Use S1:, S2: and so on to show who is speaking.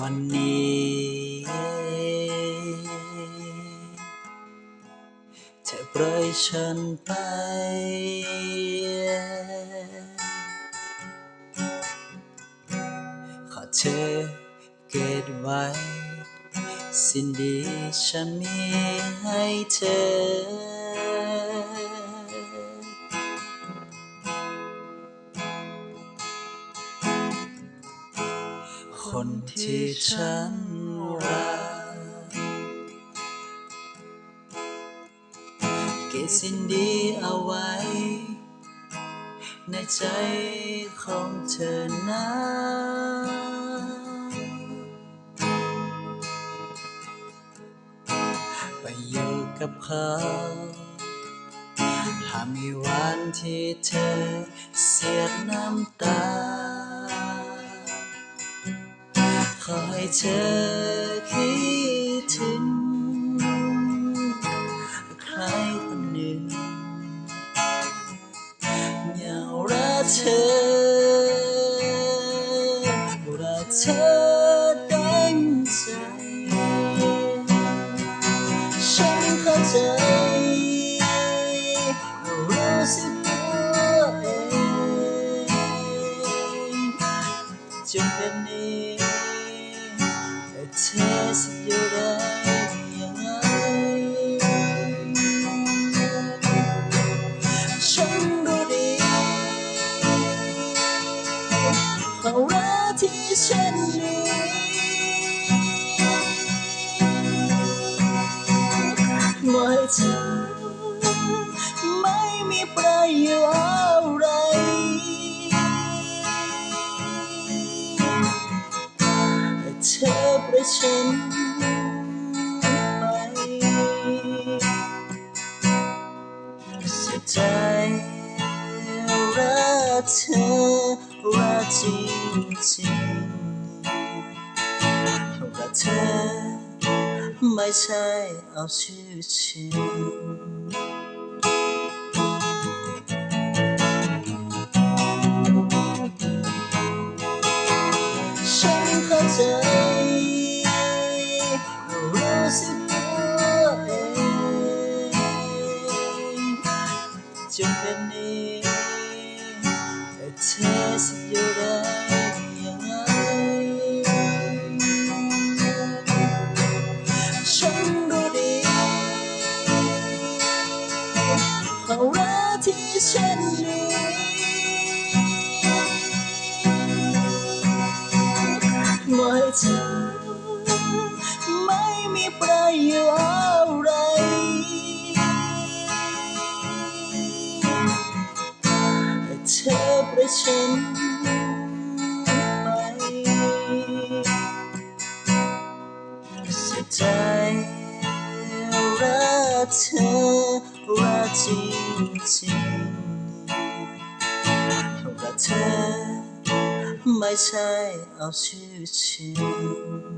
S1: วันนี้เธอปล่อยฉันไปขอเธอเก็บไว้สิ่งดีฉันมีให้เธอคนที่ฉันรักเก็บสิ่งดีเอาไว้ในใจของเธอนะไปอยู่กับเขาหากมีวันที่เธอเสียน้ำตาขอให้เธอคิดถึงใครคนหนึ่งอย่ารักเธอรักเธอเต็มใจฉันเข้าใจรู้สึกตัวเองจนเป็นนี้เธอสิอยู่ได้ยังไงฉันรู้ดีเพราะรักที่ฉันมีไม่เธอไม่มีประโยชน์อะไรเธอปล่อยฉันไปสุดใจรักเธอรักจริงๆรักเธอไม่ใช่เอาชื่อฉันฉันเข้าใจรู้สึกตัวเองจนเป็นนี้เธอสิอยู่ได้ยังไงฉันรู้ดีเพราะรักที่ฉันมีไม่เธอไม่มีประโยชน์อะไรเธอปล่อยฉันไปสุดใจรักเธอรักจริงๆรักเธอไม่ใช่เอาชื่อฉัน